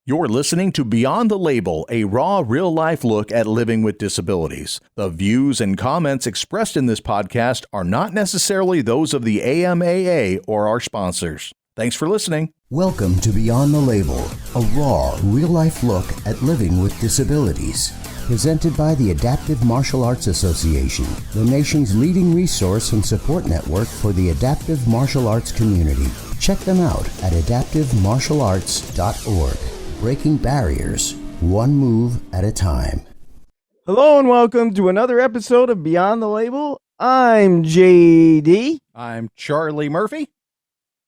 You're listening to Beyond the Label, a raw, real-life look at living with disabilities. The views and comments expressed in this podcast are not necessarily those of the AMAA or our sponsors. Thanks for listening. Welcome to Beyond the Label, a raw, real-life look at living with disabilities. Presented by the Adaptive Martial Arts Association, the nation's leading resource and support network for the adaptive martial arts community. Check them out at adaptivemartialarts.org. Breaking barriers, one move at a time. Hello and welcome to another episode of Beyond the Label. I'm JD. I'm Charlie Murphy.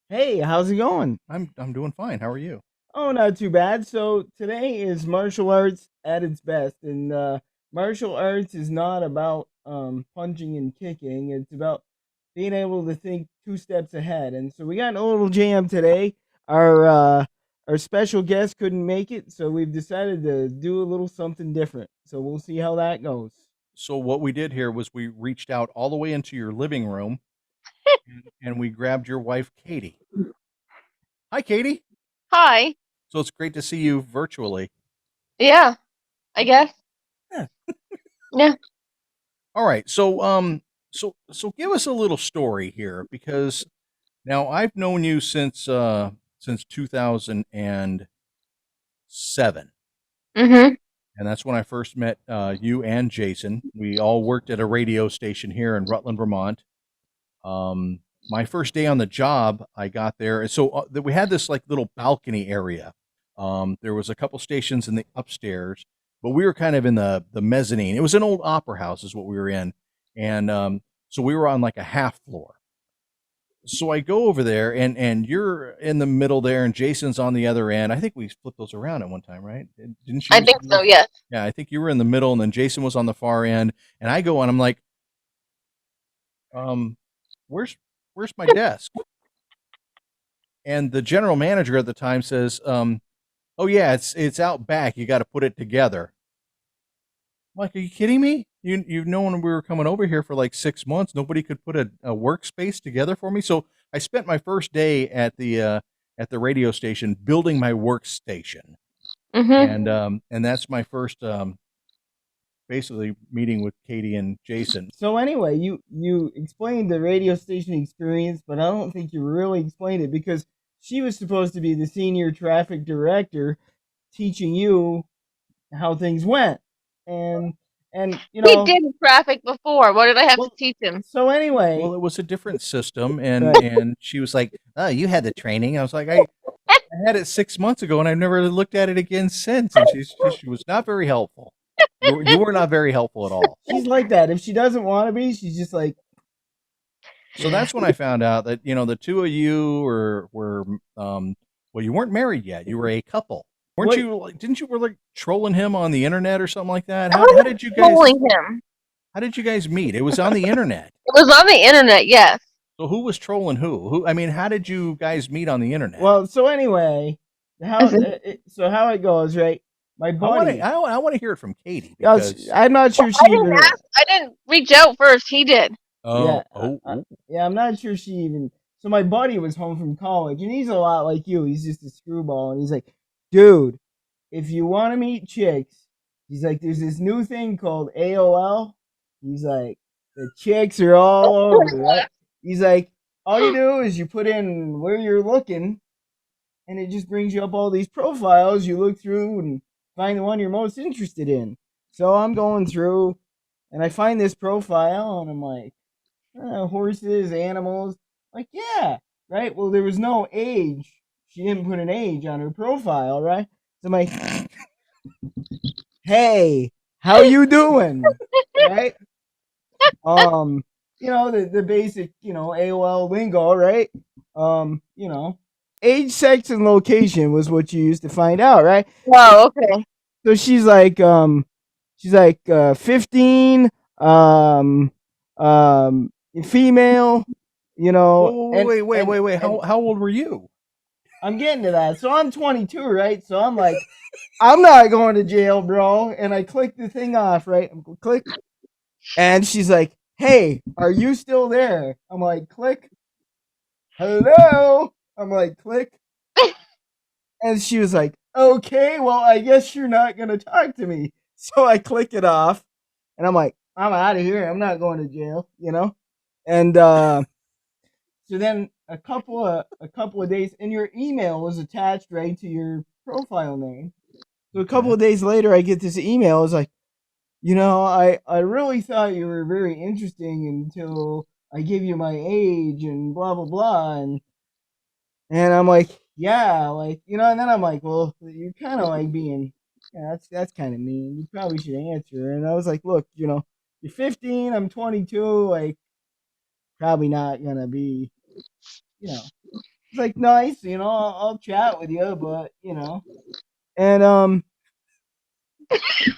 Hey, how's it going? I'm doing fine. How are you? Oh, not too bad. So today is martial arts at its best, and martial arts is not about punching and kicking. It's about being able to think two steps ahead. And so we got a little jam today. Our special guest couldn't make it, so we've decided to do a little something different. So we'll see how that goes. So what we did here was we reached out all the way into your living room and we grabbed your wife, Katie. Hi, Katie. Hi. So it's great to see you virtually. Yeah, I guess. Yeah. All right. So give us a little story here, because now I've known you since 2007. Mm-hmm. And that's when I first met you and Jason. We all worked at a radio station here in Rutland, Vermont. My first day on the job, I got there, and so we had this like little balcony area. There was a couple stations in the upstairs, but we were kind of in the mezzanine. It was an old opera house is what we were in. And so we were on like a half floor. So I go over there, and you're in the middle there, and Jason's on the other end. I think we flipped those around at one time, right? Didn't you? I think so, yes. Yeah, I think you were in the middle, and then Jason was on the far end. And I go, and I'm like, where's my desk? And the general manager at the time says, oh yeah, it's out back. You got to put it together. I'm like, are you kidding me? You've known when we were coming over here for like 6 months, nobody could put a workspace together for me. So I spent my first day at the radio station building my workstation. Mm-hmm. And that's my first basically meeting with Katie and Jason. So anyway, you explained the radio station experience, but I don't think you really explained it, because she was supposed to be the senior traffic director teaching you how things went. And you know, he did traffic before. What did I have to teach him? So anyway, well, it was a different system, and Right. and she was like, "Oh, you had the training." I was like, I had it 6 months ago, and I've never looked at it again since. And she was not very helpful. You were not very helpful at all. She's like that. If she doesn't want to be, she's just like. So that's when I found out that the two of you were well, you weren't married yet. You were a couple. Weren't you? Didn't you were like trolling him on the internet or something like that? How did you guys trolling him? How did you guys meet? It was on the internet. It was on the internet, yes. So who was trolling who? I mean, how did you guys meet on the internet? Well, so anyway, how it goes, right? My buddy. I want to hear it from Katie. I'm not sure she even. I didn't reach out first. He did. Oh, yeah, I'm not sure she even. So my buddy was home from college, and he's a lot like you. He's just a screwball, and he's like, dude, if you want to meet chicks, he's like, there's this new thing called AOL. He's like, the chicks are all over, right? He's like, all you do is you put in where you're looking, and it just brings you up all these profiles. You look through and find the one you're most interested in. So I'm going through, and I find this profile, and I'm like, horses, animals. Like, yeah, right? Well, there was no age. She didn't put an age on her profile, right? So I'm like, hey, how you doing? Right? The basic, AOL lingo, right? Age, sex, and location was what you used to find out, right? Wow, okay. So she's like 15, female, Wait. How old were you? I'm getting to that. So I'm 22, right? So I'm like, I'm not going to jail, bro. And I click the thing off, right? I'm click. And she's like, hey, are you still there? I'm like, click. Hello? I'm like, click. And she was like, okay, well, I guess you're not gonna talk to me. So I click it off, and I'm like, I'm out of here. I'm not going to jail, you know. And so then a couple of days, and your email was attached right to your profile name. So a couple Okay. of days later, I get this email. It's like, I really thought you were very interesting until I gave you my age and blah blah blah, and I'm like, yeah, like and then I'm like, well, you're kind of like being, yeah, that's kind of mean. You probably should answer. And I was like, look, you're 15, I'm 22, like probably not gonna be, you know. It's like nice, I'll chat with you, but and Now,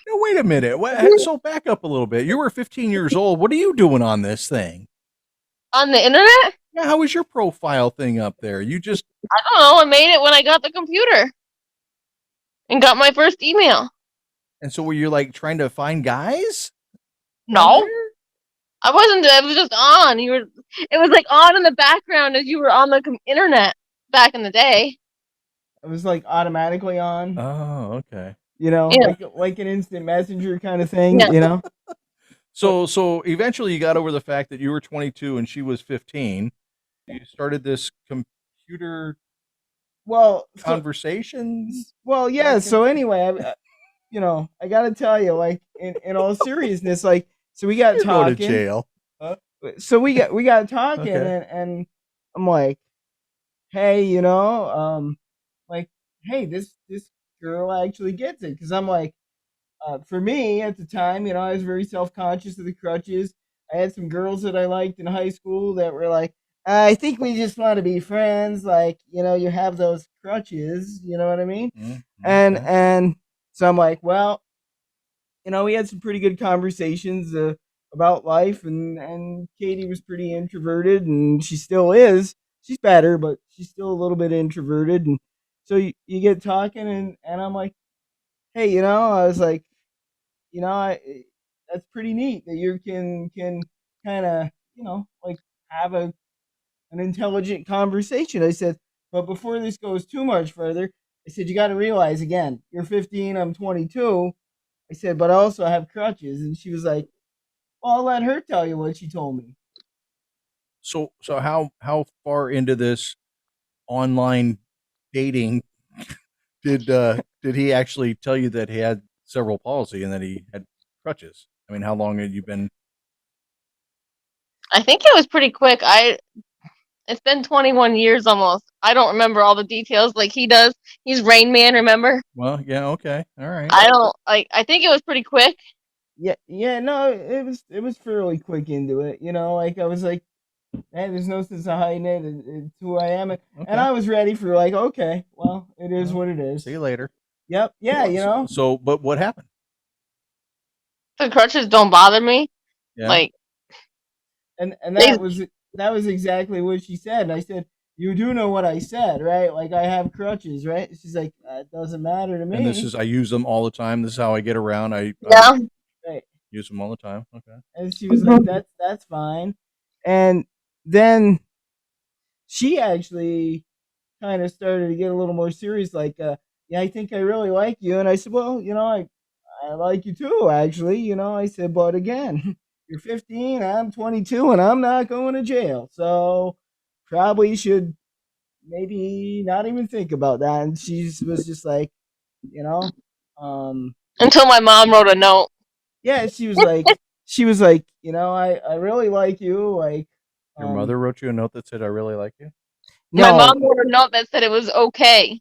wait a minute. So back up a little bit. You were 15 years old. What are you doing on this thing? On the internet? Yeah, how was your profile thing up there? You just I don't know. I made it when I got the computer and got my first email. and so were you like trying to find guys on No, there? I wasn't. It was just on. It was like on in the background as you were on the internet back in the day. it was like automatically on, Oh, okay. Yeah, like an instant messenger kind of thing, yeah. But So eventually you got over the fact that you were 22 and she was 15. You started this computer well, conversation yeah. back So in. anyway, I gotta tell you, like in all seriousness, like so we got You're going to talking, jail. we got talking, Okay. and I'm like, hey, like, hey, this girl actually gets it, because I'm like, for me at the time, I was very self conscious of the crutches. I had some girls that I liked in high school that were like, I think we just want to be friends. Like, you have those crutches. You know what I mean? Mm, And okay. and so I'm like, well, we had some pretty good conversations about life, and Katie was pretty introverted, and she still is. She's better, but she's still a little bit introverted, and so you get talking, and I'm like, hey, I was like, that's pretty neat that you can kind of like have an intelligent conversation. I said, but before this goes too much further, I said, you got to realize, again, you're 15, I'm 22. I said, but I also have crutches. And she was like, well, I'll let her tell you what she told me. So how far into this online dating did he actually tell you that he had cerebral palsy and that he had crutches? I mean, how long had you been? I think it was pretty quick. It's been 21 years almost. I don't remember all the details like he does. He's Rain Man, remember? Well, yeah, okay, all right. I don't like. I think it was pretty quick. Yeah, yeah, no, it was fairly quick into it. Like I was like, hey, there's no sense of hiding it. It's who I am, and Okay. I was ready for, like, okay, well, it is Well, what it see is. you later. Yep, yeah, But what happened? The crutches don't bother me. Yeah. Like and they, that was exactly what she said. And I said, you do know what I said, right? Like, I have crutches, right? She's like, it doesn't matter to And this me, is I use them all the time. This is how I get around. I yeah. right? use them all the time. Okay. And she was like, Mhm. that's fine. And then she actually kind of started to get a little more serious, like, yeah, I think I really like you. And I said, well, I like you too, actually. I said, but again, you're 15, I'm 22, and I'm not going to jail. So probably should maybe not even think about that. And she was just like, you know, um, Until my mom wrote a note. yeah, she was like, I really like you. Like, Your um, mother wrote you a note that said, "I really like you." My no, mom wrote a note that said it was okay.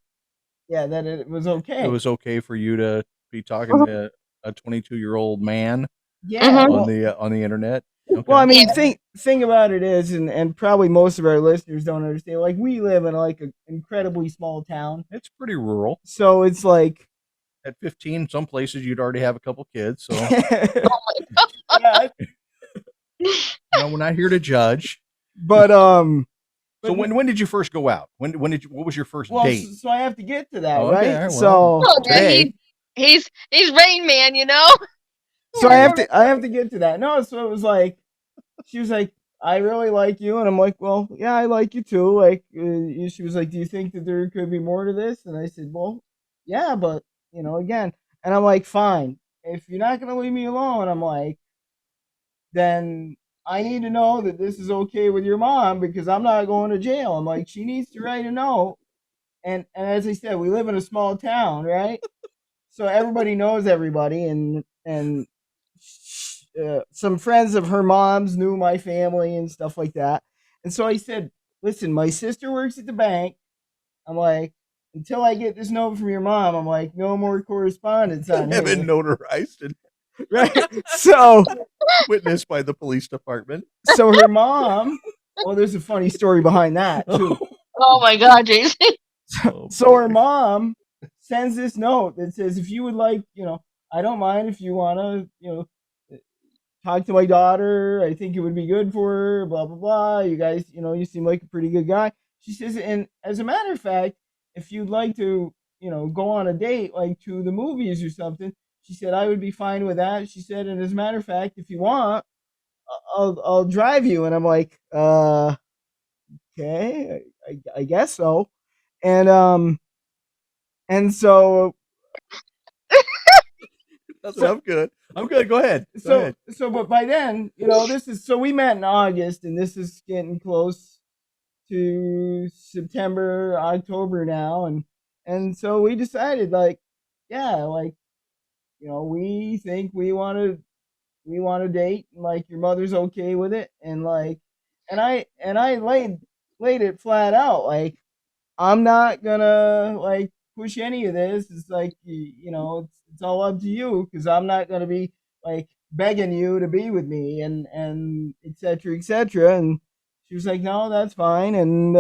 yeah, that it was It okay. was okay for you to be talking Mhm. to a 22-year-old man Yeah, Mhm. on the internet. well, I Okay. mean, Yeah. thing about it is, and probably most of our listeners don't understand. Like, we live in like an incredibly small town, It's pretty rural. so it's like, At 15, some places you'd already have a couple kids. So, yeah, we're not here to judge. but So but when did you first go out? When did you, what was your first well, date? so I have to get to that, Oh, okay. All right? right. Well, So Oh yeah, today. he's Rain Man, you know. so I have to get to that. No, so it was like, she was like, I really like you, and I'm like, well, yeah, I like you too. Like, she was like, do you think that there could be more to this? And I said, well, yeah, but again, and I'm like, fine. If you're not gonna leave me alone, I'm like, then I need to know that this is okay with your mom because I'm not going to jail. I'm like, she needs to write a note. And as I said, we live in a small town, right? So everybody knows everybody, and some friends of her mom's knew my family and stuff like that. And so I said, listen, my sister works at the bank. I'm like, until I get this note from your mom, I'm like, no more correspondence on Have been here. notarized and Right. So witnessed by the police department. her mom, well, there's a funny story behind that too. Oh my God, Jason. Oh So her boy. mom sends this note that says, if you would like, I don't mind if you want to, talk to my daughter. I think it would be good for her, blah, blah, blah. You guys, you seem like a pretty good guy. She says, and as a matter of fact, if you'd like to, go on a date, like to the movies or something, she said, I would be fine with that. She said, and as a matter of fact, if you want, I'll drive you. And I'm like, okay, I guess so. And, so Nothing. I'm good. I'm good. Go ahead. Go ahead. but by then, this is so we met in August, and this is getting close to September, October now, and so we decided, like, yeah, like, we think we want to date, and like your mother's okay with it, and like, and I laid it flat out, like, I'm not gonna like push any of this. It's like, it's all up to you because I'm not gonna be like begging you to be with me, and et cetera, et cetera. And she was like, no, that's fine. And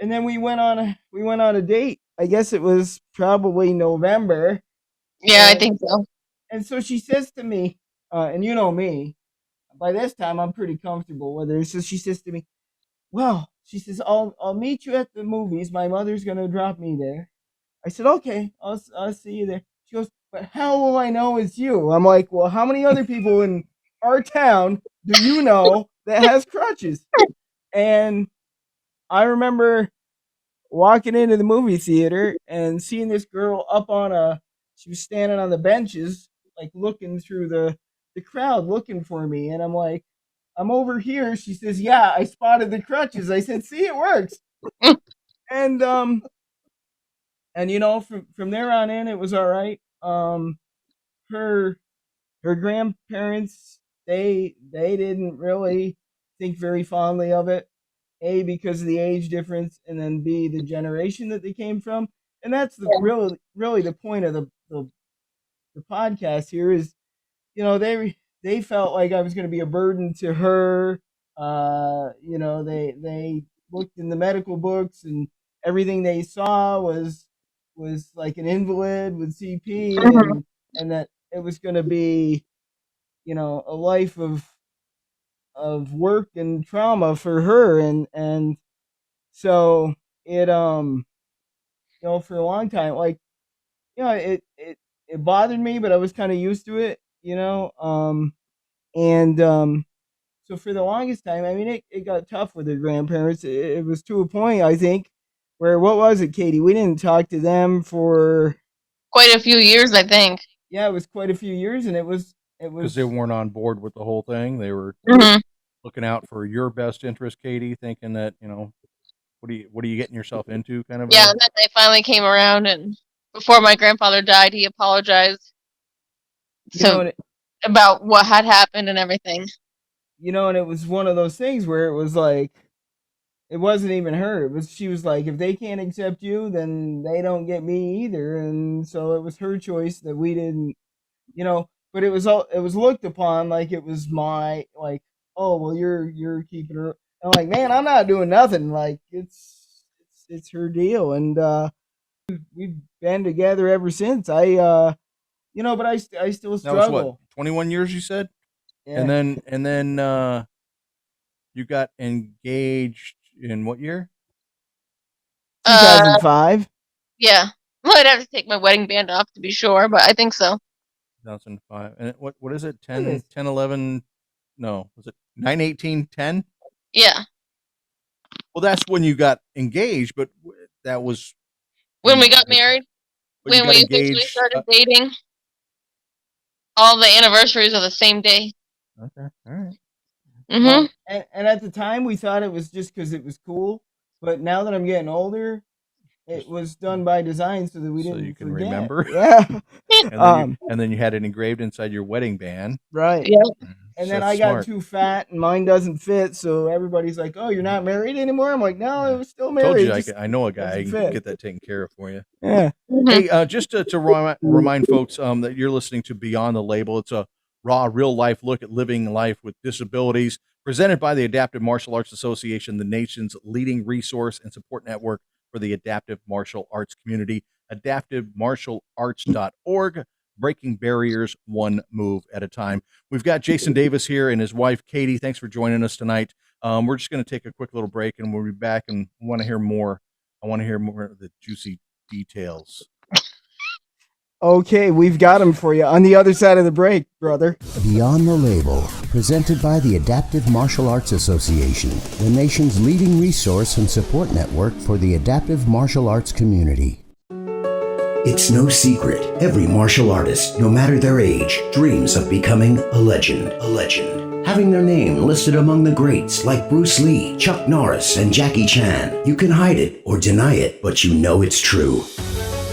then we went on a date. I guess it was probably November, Yeah, I and think so. so she says to me, and you know me, by this time I'm pretty comfortable with her. So she says to me, well, she says, I'll meet you at the movies. My mother's gonna drop me there. I said, okay, I'll see you there. She goes, but how will I know it's you? I'm like, well, how many other people in our town do you know that has crutches? And I remember walking into the movie theater and seeing this girl she was standing on the benches, like looking through the crowd looking for me. And I'm like, I'm over here. She says, yeah, I spotted the crutches. I said, see, it works. And from there on in, it was all right. Her her grandparents, they didn't really think very fondly of it. A, because of the age difference, and then B, the generation that they came from. And that's the Yeah. really the point of the podcast here is, they felt like I was going to be a burden to her. They looked in the medical books, and everything they saw was like an invalid with CP, Mhm. and that it was going to be, a life of work and trauma for her, and so it for a long time, like, it bothered me, but I was kind of used to it, and so for the longest time, I mean, it got tough with her grandparents. It was to a point, I think, where, what was it, Katie? We didn't talk to them for, Quite a few years, I think. yeah, it was quite a few years, and it Because they was weren't on board with the whole thing. They were Hmm. looking out for your best interest, Katie, thinking that, what are you getting yourself into kind of Yeah, a and then they finally came around, and before my grandfather died, he apologized you know, to and about what had happened and everything. and it was one of those things where it was like, it wasn't even her. It was She was like, if they can't accept you, then they don't get me either. And so it was her choice that we didn't, but it was looked upon like it was my, like, oh, well, you're keeping her. And I'm like, man, I'm not doing nothing. Like, it's her deal, and we've been together ever since. But I still that was what, struggle. 21 years you said? And Yeah, then you got engaged in what year? Uh, 2005. yeah. Well, I'd have to take my wedding band off to be sure, but I think so. 2005. And what is it? Look at 10 this. 10 11? No, was it 9/18/10? Yeah. Well, that's when you got engaged, but that was When we got married, When you when got we officially engaged. started dating, all the anniversaries are the same day. Okay, all right. Mm-hmm. And at the time, we thought it was just because it was cool. But now that I'm getting older, it was done by design so that we So didn't you can forget. remember. Yeah. And then you had it engraved inside your wedding band. Right. Yeah. And then That's I got smart. too fat and mine doesn't fit, so everybody's like, "Oh, you're not married anymore." I'm like, "No, I was still married." Told you just I know a guy. I doesn't can fit. get that taken care of for you. Yeah. Mm-hmm. Hey, just to remind folks that you're listening to Beyond the Label. It's a raw, real life look at living life with disabilities, presented by the Adaptive Martial Arts Association, the nation's leading resource and support network for the adaptive martial arts community. AdaptiveMartialArts.org, breaking barriers one move at a time. We've got Jason Davis here and his wife, Katie. Thanks for joining us tonight. We're just going to take a quick little break, and we'll be back and want to hear more. I want to hear more of the juicy details. Okay, we've got them for you on the other side of the break, brother. Beyond the Label, presented by the Adaptive Martial Arts Association, the nation's leading resource and support network for the adaptive martial arts community. It's no secret, every martial artist, no matter their age, dreams of becoming a legend. A legend. Having their name listed among the greats like Bruce Lee, Chuck Norris, and Jackie Chan. You can hide it or deny it, but you know it's true.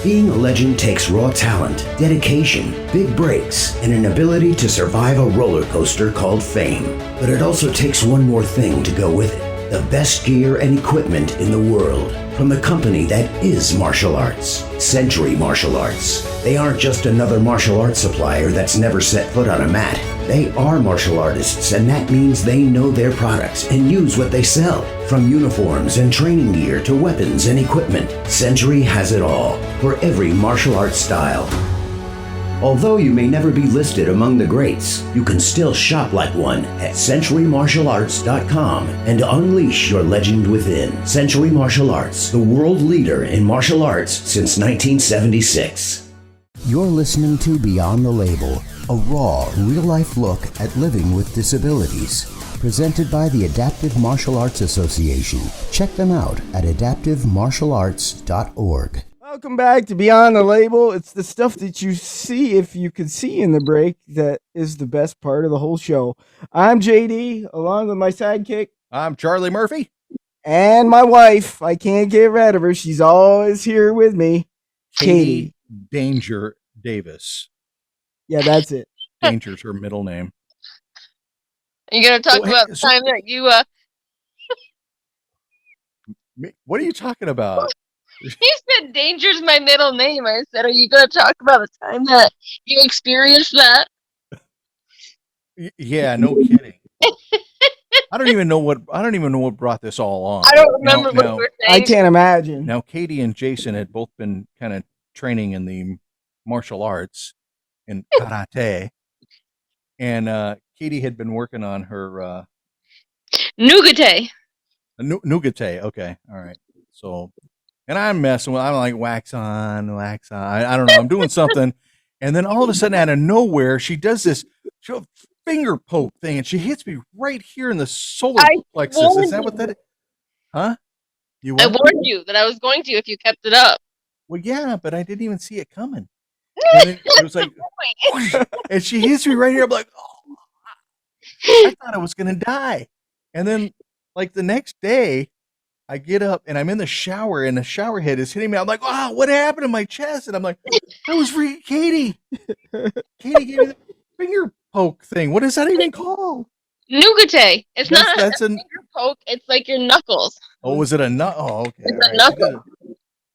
Being a legend takes raw talent, dedication, big breaks, and an ability to survive a roller coaster called fame. But it also takes one more thing to go with it: the best gear and equipment in the world. From the company that is martial arts, Century Martial Arts. They aren't just another martial arts supplier that's never set foot on a mat. They are martial artists, and that means they know their products and use what they sell. From uniforms and training gear to weapons and equipment, Century has it all for every martial arts style. Although you may never be listed among the greats, you can still shop like one at CenturyMartialArts.com and unleash your legend within. Century Martial Arts, the world leader in martial arts since 1976. You're listening to Beyond the Label, a raw, real-life look at living with disabilities. Presented by the Adaptive Martial Arts Association. Check them out at AdaptiveMartialArts.org. Welcome back to Beyond the Label. It's the stuff that you see, if you could see in the break, that is the best part of the whole show. I'm JD, along with my sidekick. I'm Charlie Murphy. And my wife. I can't get rid of her. She's always here with me. Katie. Danger Davis. Yeah, that's it. Danger's her middle name. You're gonna talk about the time that you What are you talking about? He said Danger's my middle name. I said, are you gonna talk about the time that you experienced that? Yeah, no kidding. I don't even know what brought this all on. I don't remember what you were saying. I can't imagine. Now, Katie and Jason had both been kind of training in the martial arts, in karate, and Katie had been working on her Nugate. Nugate. Okay, all right. So, and I'm messing with. I'm like wax on, wax on. I don't know. I'm doing something, and then all of a sudden, out of nowhere, she does this finger poke thing, and she hits me right here in the solar plexus. Is that what that is? Huh? I warned you that I was going to if you kept it up. Well, yeah, but I didn't even see it coming. And it was like, and she hits me right here. I'm like, oh, I thought I was gonna die. And then, like the next day, I get up and I'm in the shower, and the shower head is hitting me. I'm like, wow, what happened to my chest? And I'm like, that was for Katie. Katie gave me the finger poke thing. What is that even called? Nugate. It's not that's a finger poke. It's like your knuckles. Oh, was it a nut? Oh, okay. It's a knuckle.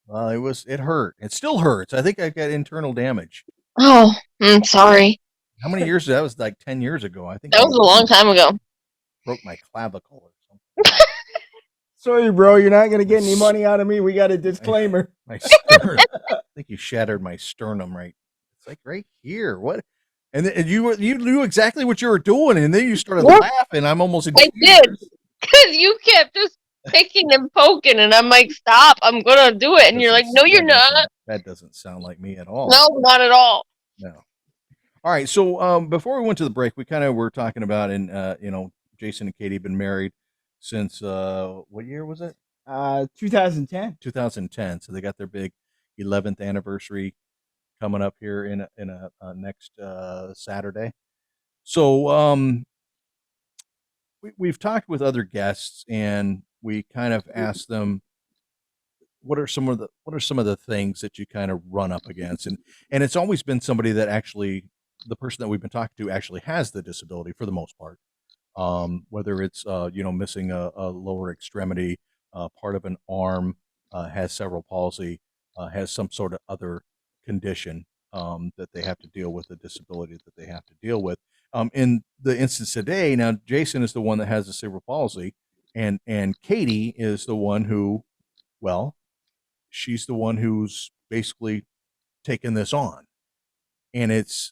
Well, it hurt. It still hurts. I think I got internal damage. Oh, I'm sorry. How many years? That was like 10 years ago. I think that was a long time ago. Broke my clavicle or something. Sorry, bro. You're not going to get any money out of me. We got a disclaimer. My sternum. I think you shattered my sternum right. It's like right here. What? And you knew exactly what you were doing, and then you started laughing. I'm almost in tears. I did. Because you kept just picking and poking, and I'm like, stop, I'm going to do it. And you're like, no, you're not. That doesn't sound like me at all. No, not at all. No. All right. So before we went to the break, we kind of were talking about, and Jason and Katie have been married since what year was it? 2010. 2010. So they got their big 11th anniversary coming up here in a next Saturday. So we've talked with other guests, and we kind of asked them what are some of the things that you kind of run up against, and it's always been somebody that actually the person that we've been talking to actually has the disability for the most part, whether it's missing a lower extremity, part of an arm, has cerebral palsy, has some sort of other condition that they have to deal with, a disability that they have to deal with. In the instance today, now Jason is the one that has the cerebral palsy, and Katie is the one who, well, she's the one who's basically taken this on, and it's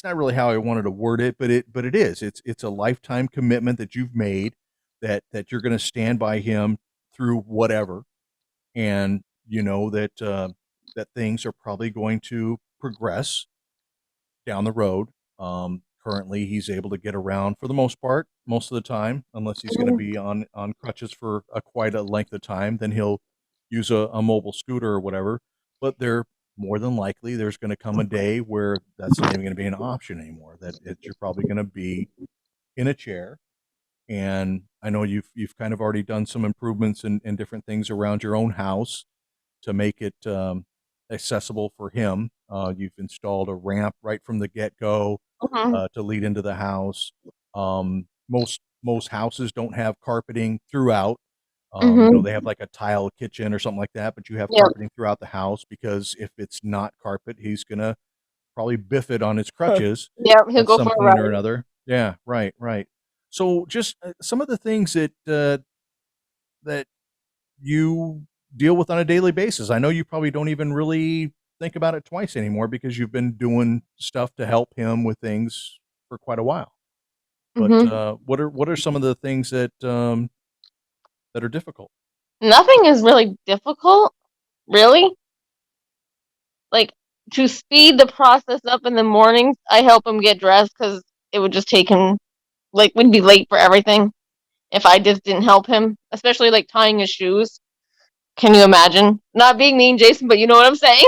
not really how I wanted to word it, but it is. It's a lifetime commitment that you've made that you're going to stand by him through whatever, and you know that that things are probably going to progress down the road. Currently, he's able to get around for the most part, most of the time, unless he's going to Mhm. be on crutches for quite a length of time. Then he'll use a mobile scooter or whatever. But they're more than likely there's going to come a day where that's not even going to be an option anymore. You're probably going to be in a chair. And I know you've kind of already done some improvements and different things around your own house to make it accessible for him. You've installed a ramp right from the get go Mhm. to lead into the house. Most houses don't have carpeting throughout. They have Mhm. like a tile kitchen or something like that, but you have Yep. carpeting throughout the house because if it's not carpet, he's gonna probably biff it on his crutches Yep. He'll at go some for a point or ride. another. Yeah, right, right. So just some of the things that you deal with on a daily basis. I know you probably don't even really think about it twice anymore because you've been doing stuff to help him with things for quite a while. But Mhm. what are some of the things that are difficult? Nothing is really difficult, really. Like to speed the process up in the mornings, I help him get dressed because it would just take him like we'd be late for everything if I just didn't help him, especially like tying his shoes. Can you imagine? Not being mean, Jason, but you know what I'm saying.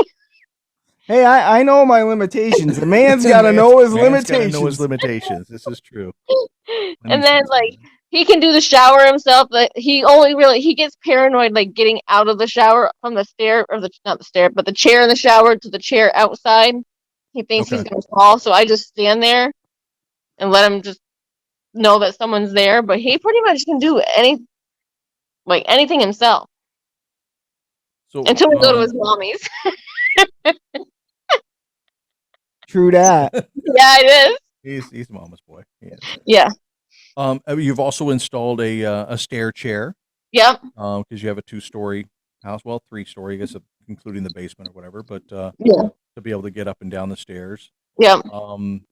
Hey, I know my limitations. The man's got to man's know his man's got to know his limitations. limitations. This is true. And Plenty then sensitive like man. he can do the shower himself, but he only really he gets paranoid like getting out of the shower from the stair or the not the stair, but the chair in the shower to the chair outside. He thinks he's Okay. gonna fall, so I just stand there and let him just know that someone's there. But he pretty much can do anything himself So until we go to his mommy's. True that. Yeah, it is. he's mama's boy. He is. Yeah. You've also installed a stair chair Yep. because you have a 2-story house, well 3-story, I guess, including the basement or whatever. But Yeah. to be able to get up and down the stairs. Yep. Um,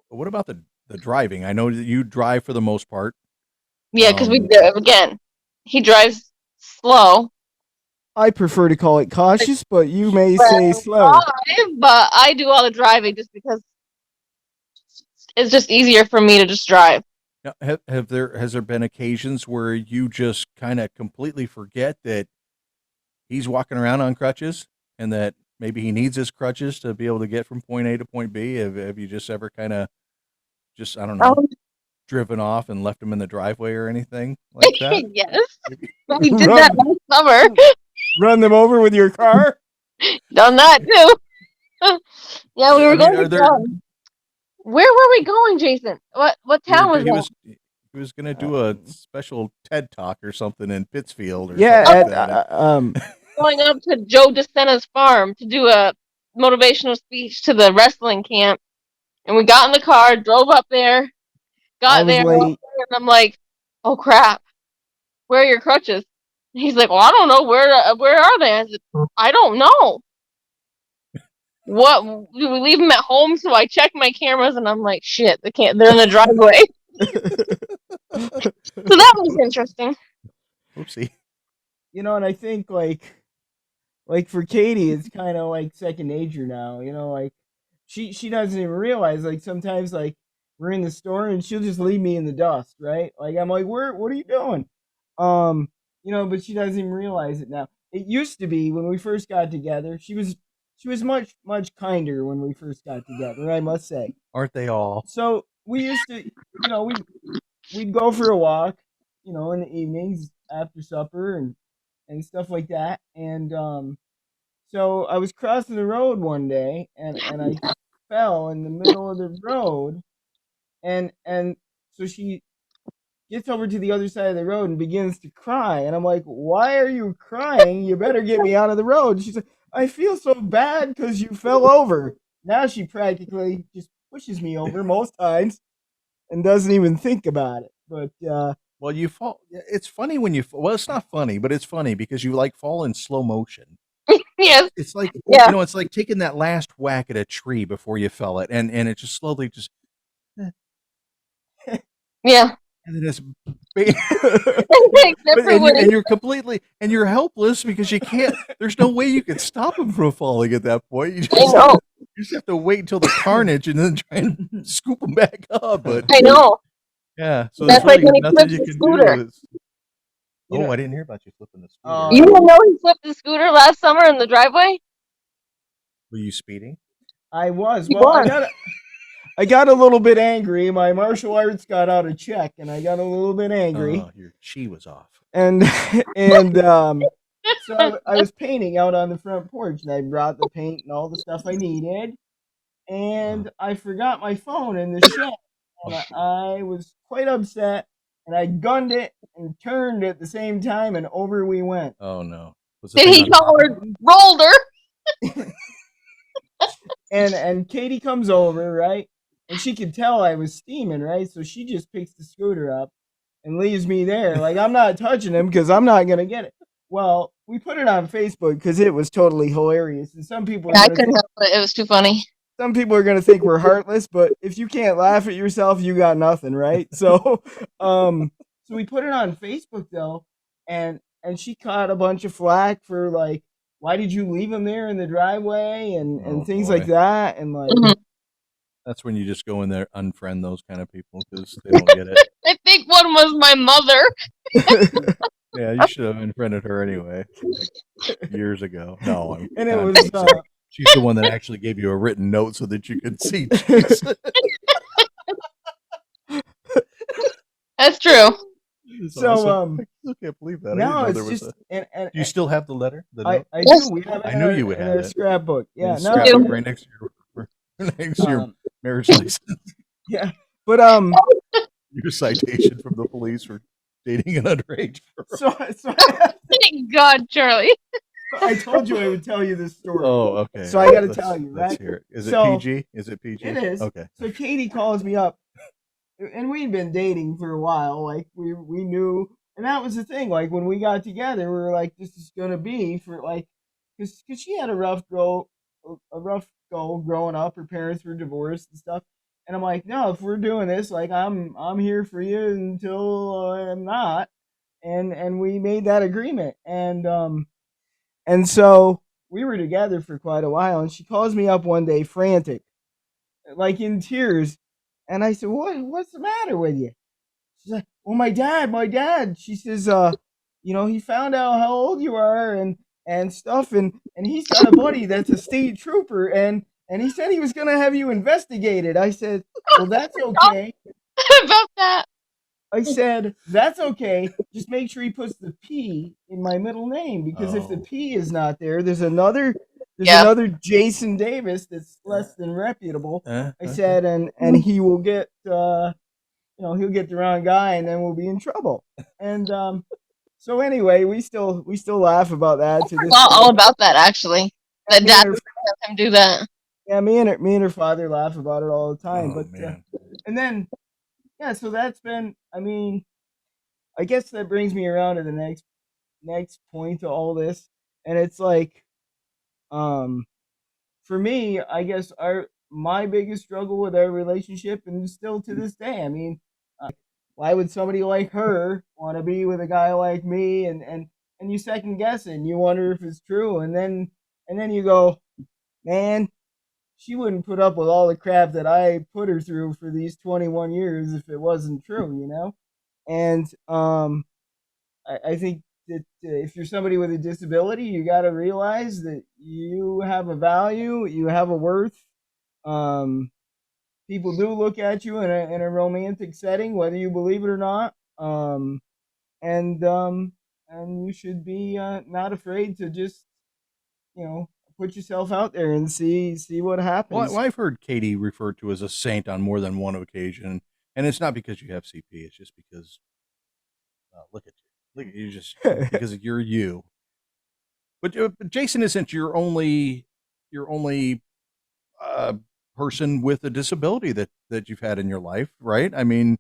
what about the driving? I know that you drive for the most part. Yeah, because we Um, do again. He drives slow, I prefer to call it cautious, but you may but say slow. I do all the driving just because it's just easier for me to just drive. now, has there been occasions where you just kind of completely forget that he's walking around on crutches and that maybe he needs his crutches to be able to get from point A to point B? Have you just ever kind of just, I don't know, Um, driven off and left him in the driveway or anything like that? yes, Maybe. we did that run, last summer. run them over with your car. Done that too. Yeah, we I were mean, going are to. there? Where were we going, Jason? What You were town was he that? was going to do a Um, special TED talk or something in Pittsfield or yeah, something like at that. Going up to Joe DeSena's farm to do a motivational speech to the wrestling camp, and we got in the car, drove up there, I got was there, late. and I'm like, "Oh crap, where are your crutches?" He's like, "Well, I don't know where are they?" I said, "I don't know. What do we leave them at home?" So I check my cameras, and I'm like, "Shit, they can't. They're in the driveway." So that was interesting. Oopsie. And I think like for Katie, it's kind of like second nature now. Like she doesn't even realize. Like sometimes, like we're in the store and she'll just leave me in the dust, right? Like I'm like, where? What are you doing? But she doesn't even realize it now. it used to be when we first got together. She was much kinder when we first got together, I must say. Aren't they all? So we used to, we'd go for a walk, in the evenings after supper and stuff like that. And so I was crossing the road one day and I fell in the middle of the road and so she gets over to the other side of the road and begins to cry. And I'm like, "Why are you crying? You better get me out of the road." She's like, "I feel so bad because you fell over." Now she practically just pushes me over most times and doesn't even think about it. But Well, you fall. It's funny when you. Well, it's not funny, but it's funny because you like fall in slow motion. Yes. It's like Yeah. it's like taking that last whack at a tree before you fell it, and it just slowly just Yeah. and then it's Except but for when and you're completely and you're helpless because you can't. There's no way you can stop him from falling at that point. I know. You just have to wait until the carnage and then try and scoop him back up. But I know. yeah, so there's That's like really when he nothing flips you the can scooter. do. Is, you oh, know, I didn't hear about you flipping the scooter. Oh, You didn't know he flipped the scooter last summer in the driveway? Were you speeding? I was. He Well, was. I got a little bit angry. My martial arts got out of check, and I got a little bit angry. Oh, your chi was off. And and so I was painting out on the front porch, and I brought the paint and all the stuff I needed, and I forgot my phone in the shed, and I was quite upset, and I gunned it and turned at the same time, and over we went. Oh no! Was the Did thing he on call top? her rolled her? And Katie comes over, right? And she could tell I was steaming, right? So she just picks the scooter up and leaves me there. Like, I'm not touching him because I'm not gonna get it. Well, we put it on Facebook because it was totally hilarious, and Yeah, I couldn't help it. It was too funny. some people are gonna think we're heartless, but if you can't laugh at yourself, you got nothing, right? So, so we put it on Facebook though, and she caught a bunch of flack for like, why did you leave him there in the driveway and Oh, things boy. like that, and like. Mhm. That's when you just go in there, unfriend those kind of people because they don't get it. I think one was my mother. Yeah, you should have unfriended her anyway, like years ago. No, I'm And it I'm was teasing. She's the one that actually gave you a written note so that you could see. That's true. It's so awesome. I still can't believe that. I didn't now know it's there was just a. Do you still have the letter? The note? I Yes. do. We have it I in knew our, you would in have our it. scrapbook. Yeah, It's no, scrapbook right next to your um, marriage license, yeah, but your citation from the police for dating an underage girl. so Thank God, Charlie. I told you I would tell you this story. Oh, okay. So I got to Let's- tell you, Let's right? hear it. Is it So- PG? Is it PG? It is. Okay. So Katie calls me up, and we'd been dating for a while. Like we knew, and that was the thing. Like when we got together, we were like, this is gonna be for like, because she had a rough go growing up. Her parents were divorced and stuff. And I'm like, no, if we're doing this, like I'm here for you until I'm not. And we made that agreement. And so we were together for quite a while. And she calls me up one day, frantic, like in tears. And I said, what's the matter with you? She's like, well, my dad. She says, he found out how old you are and stuff, and he's got a buddy that's a state trooper, and he said he was gonna have you investigated. I said, well, that's okay. About that. I said, that's okay. Just make sure he puts the P in my middle name because if the Oh. P is not there, there's another Yeah. Jason Davis that's less than reputable. I Okay. said, and he will get he'll get the wrong guy and then we'll be in trouble. And so anyway, we still laugh about that to this Forgot day. all about that actually. That Me dad and was gonna have him do that. Yeah, me and her father laugh about it all the time. Oh, But man. and then yeah, so that's been. I mean, I guess that brings me around to the next point to all this, and it's like, um, for me, I guess my biggest struggle with our relationship, and still to this day, I mean, why would somebody like her want to be with a guy like me? And you second guess it, and you wonder if it's true, and then you go, man, she wouldn't put up with all the crap that I put her through for these 21 years if it wasn't true, you know? And I think that if you're somebody with a disability, you got to realize that you have a value, you have a worth. Um, People do look at you in a romantic setting, whether you believe it or not. And and you should be not afraid to just put yourself out there and see what Well, happens. I've heard Katie referred to as a saint on more than one occasion, and it's not because you have CP. It's just because look at you, look at you, just because you're you. But Jason isn't your only uh, person with a disability that you've had in your life, right? I mean,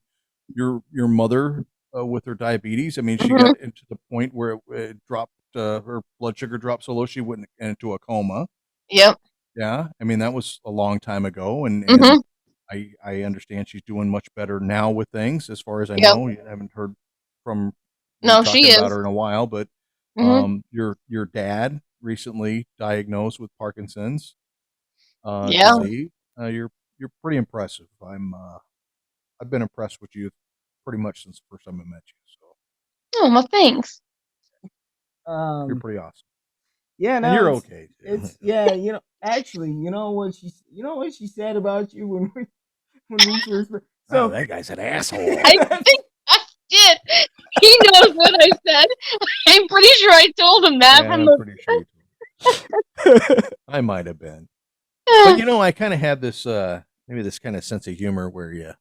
your mother with her diabetes. I mean, she Hmm. got into the point where it dropped her blood sugar dropped so low she went into a coma. Yep. Yeah, I mean that was a long time ago, and Hmm. I understand she's doing much better now with things. As far as I Yep. know, I haven't heard from you No, she talking about is. her in a while, but Hmm. your dad recently diagnosed with Parkinson's Yeah. disease. You're pretty impressive. I've been impressed with you pretty much since the first time I met you. So Oh, well, thanks. you're um, pretty awesome, yeah, and no, you're it's okay too. it's yeah, actually, you know what she said about you when we first met. Oh, So that guy's an asshole. I think I did. He knows what I said. I'm pretty sure I told him that Yeah, from I'm the. pretty sure you I might have been. But I kind of had this maybe this kind of sense of humor where you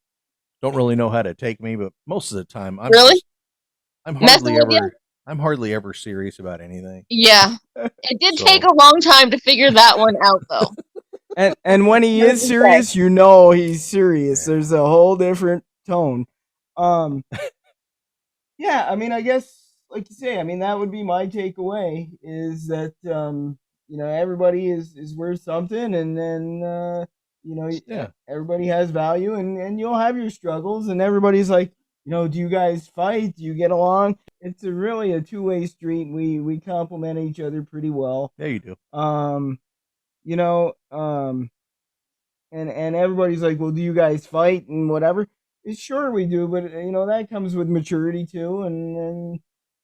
don't really know how to take me, but most of the time Really? I'm Messing hardly with you? ever I'm hardly ever serious about anything. Yeah. It did take So a long time to figure that one out, though. and when he What did is you say? serious, you know he's serious. yeah, There's a whole different tone. Um, yeah, I mean, I guess, like you say, I mean, that would be my takeaway is that everybody is worth something, and then yeah, everybody has value, and you'll have your struggles, and everybody's like, do you guys fight? Do you get along? It's really a two-way street. We complement each other pretty well. yeah, you do. Um, you know, and everybody's like, "Well, do you guys fight and whatever?" Sure, we do, but that comes with maturity too, and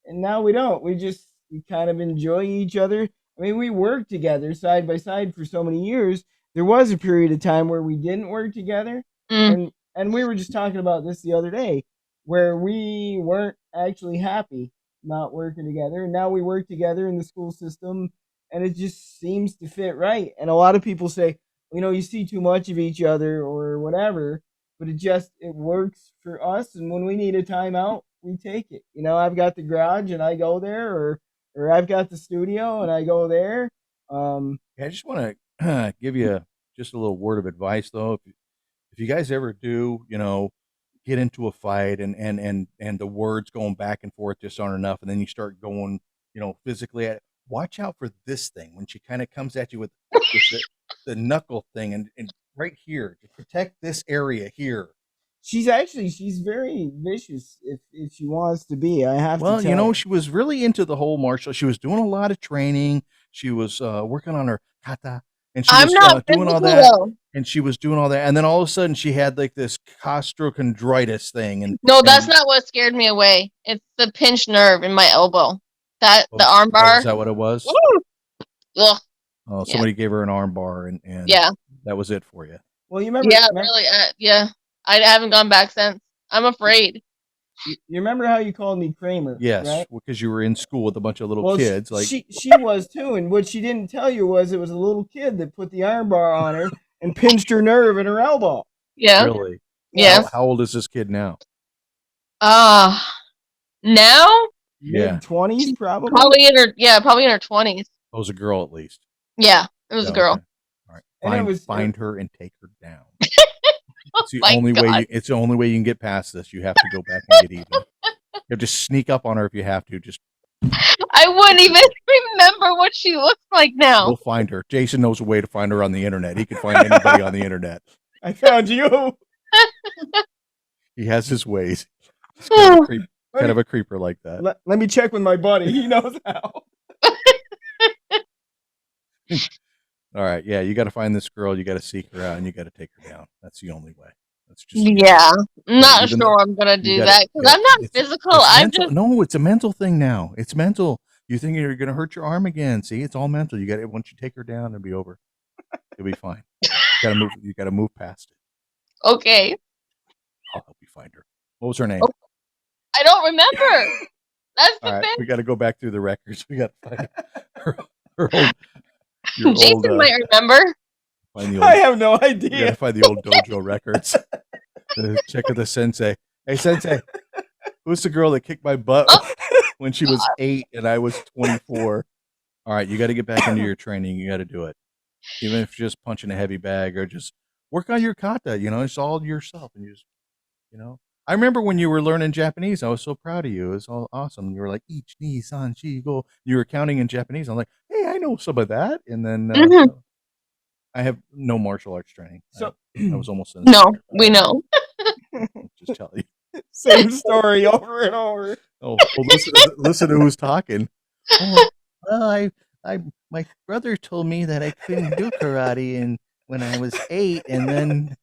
now we don't. We kind of enjoy each other. I mean, we worked together side by side for so many years. There was a period of time where we didn't work together, Mm, and we were just talking about this the other day, where we weren't actually happy not working together, and now we work together in the school system, and it just seems to fit right. And a lot of people say, you see too much of each other or whatever, but it works for us. And when we need a timeout, we take it. I've got the garage and I go there, or I've got the studio and I go there. Um, Yeah, I just want to give you just a little word of advice though. If you guys ever do, get into a fight and the words going back and forth just aren't enough, and then you start going, physically at it, watch out for this thing when she kind of comes at you with the knuckle thing and right here to protect this area here. she's very vicious if she wants to be. I have to Well, tell you. she was really into the whole martial. She was doing a lot of training. She was working on her kata, and she I'm was not doing all physical, that. though. And she was doing all that, and then all of a sudden she had like this costochondritis thing, No, that's and not what scared me away. It's the pinched nerve in my elbow. That the arm oh, is bar. that what it was? Woo! Ugh. Oh, Yeah. somebody gave her an arm bar, and Yeah. that was it for you. Well, Yeah. Really. Yeah. I haven't gone back since. I'm afraid. you remember how you called me Kramer, Yes, right? because you were in school with a bunch of little Well, kids. Like, she was too, and what she didn't tell you was it was a little kid that put the armbar on her and pinched her nerve in her elbow. Yeah. really, Yeah, Yeah. how old is this kid now? Uh now Yeah, mid-20s probably. probably in her 20s. oh, it was a girl at least. Yeah, it was Yeah, a okay. girl. All right. And Find her and take her down. Oh It's the my only way god. it's the only way you can get past this. You have to go back and get even. You have to sneak up on her if you have to. Just I wouldn't even remember what she looks like now. we'll find her. Jason knows a way to find her on the internet. He can find anybody on the internet. I found you. He has his ways. He's kind of a creep, kind of a creeper like that. Let me check with my buddy. He knows how. All right, yeah, you got to find this girl. You got to seek her out, and you got to take her down. That's the only way. That's just Yeah, I'm not even sure I'm gonna do gotta, that because I'm not physical. it's I'm mental. just No, it's a mental thing now. It's mental. You think you're going to hurt your arm again. See, it's all mental. You got it. Once you take her down, it'll be over. You'll be fine. You got to move past it. okay. I'll help you find her. What was her name? Oh, I don't remember. That's All the right. thing. We got to go back through the records. We got to find her old, your old, Jason might remember. find the I old, have no we got idea. to find the old dojo records. Check with the sensei. Hey, sensei, who's the girl that kicked my butt Oh, when she was 8 and I was 24? All right, you got to get back into your training. You got to do it, even if you're just punching a heavy bag or just work on your kata. It's all yourself, and you know. I remember when you were learning Japanese. I was so proud of you. It was all awesome. You were like ich ni san shi go. You were counting in Japanese. I'm like, hey, I know some of that. And then mhm. I have no martial arts training. So I was almost an No, instructor. we know. Just tell you. same story over and over. Oh, well, listen to who's talking. Oh, well, my brother told me that I couldn't do karate, and when I was 8, and then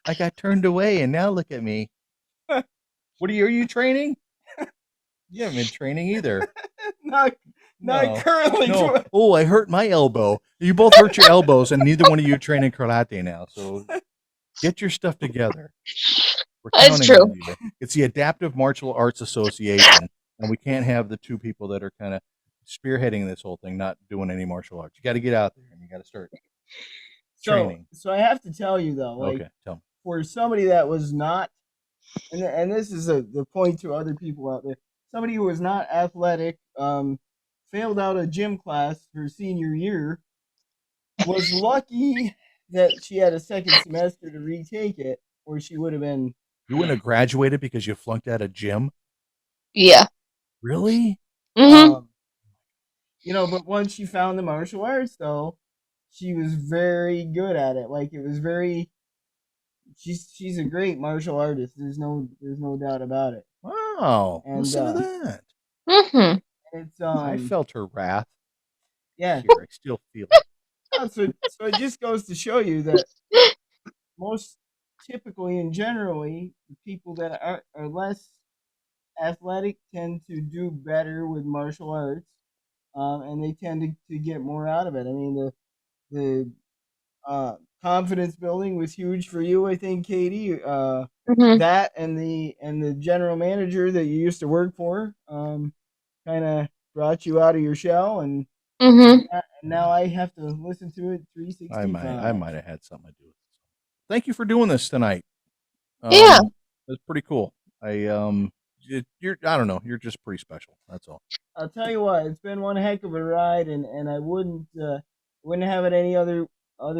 I got turned away, and now look at me. Are you training? You haven't been training either. not No. currently. No. Oh, I hurt my elbow. You both hurt your elbows, and neither one of you train in karate now. So get your stuff together. We're That's counting true. on you. It's the Adaptive Martial Arts Association, and we can't have the two people that are kind of spearheading this whole thing not doing any martial arts. You got to get out there and you got to start training. So I have to tell you though, like Okay, tell me. for somebody that was not, and this is the point to other people out there, somebody who was not athletic, failed out a gym class her senior year, was lucky that she had a second semester to retake it, or she would have been. You wouldn't have graduated because you flunked out of gym? Yeah. Really? Mm-hmm. But once she found the martial arts, though, she was very good at it. Like it was very. She's a great martial artist. There's no doubt about it. Wow. And Listen to that. Mm-hmm. it's I felt her wrath. yeah. Here, I still feel it. So it just goes to show you that most typically and generally the people that are less athletic tend to do better with martial arts, and they tend to get more out of it. I mean, the confidence building was huge for you, I think, Katie. Mm-hmm. That and the general manager that you used to work for, kind of brought you out of your shell, and Mm-hmm. now I have to listen to it I 365. might have had something to do with it. Thank you for doing this tonight. Yeah. That's pretty cool. I don't know, you're just pretty special. That's all. I'll tell you what, it's been one heck of a ride, and I wouldn't have it any other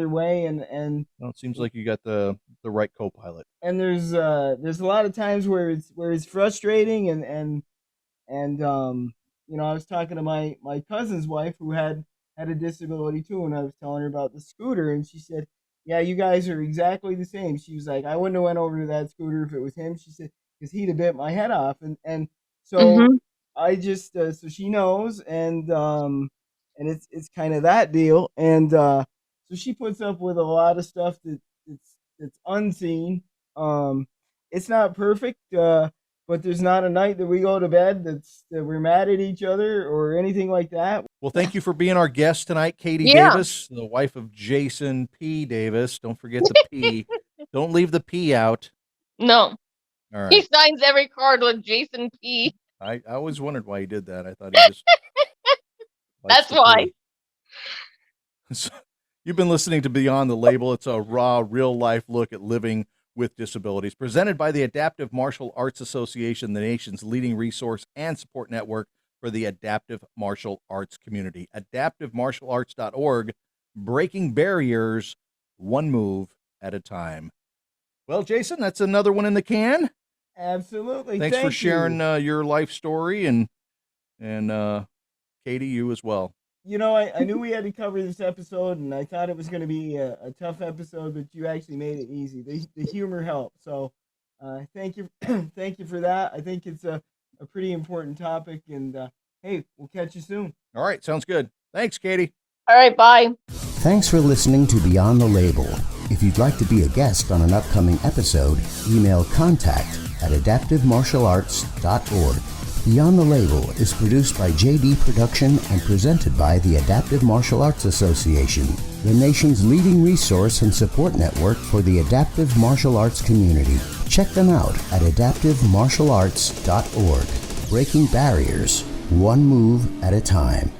way. And Well, it seems like you got the right co-pilot. and there's a lot of times where it's frustrating, and I was talking to my cousin's wife who had a disability too, and I was telling her about the scooter, and she said, "Yeah, you guys are exactly the same." She was like, "I wouldn't have went over to that scooter if it was him." She said, "Because he'd have bit my head off," and so Mm-hmm. I just so she knows, and it's kind of that deal, and so she puts up with a lot of stuff that's unseen. It's not perfect. But there's not a night that we go to bed that we're mad at each other or anything like that. Well, thank you for being our guest tonight, Katie Yeah. Davis, the wife of Jason P. Davis. Don't forget the P. Don't leave the P out. No. All He right. signs every card with Jason P. I always wondered why he did that. I thought he just likes That's the why. P. So, you've been listening to Beyond the Label. It's a raw, real-life look at living with disabilities, presented by the Adaptive Martial Arts Association, the nation's leading resource and support network for the adaptive martial arts community. AdaptiveMartialArts.org, breaking barriers one move at a time. Well, Jason, that's another one in the can. Absolutely. Thanks for Thank sharing you. your life story, and Katie, you as well. I knew we had to cover this episode, and I thought it was going to be a tough episode, but you actually made it easy. The humor helped. So thank you. Thank you for that. I think it's a pretty important topic, and hey, we'll catch you soon. All right, sounds good. Thanks, Katie. All right, bye. Thanks for listening to Beyond the Label. If you'd like to be a guest on an upcoming episode, email contact@adaptivemartialarts.org. Beyond the Label is produced by JD Production and presented by the Adaptive Martial Arts Association, the nation's leading resource and support network for the adaptive martial arts community. Check them out at adaptivemartialarts.org. Breaking barriers, one move at a time.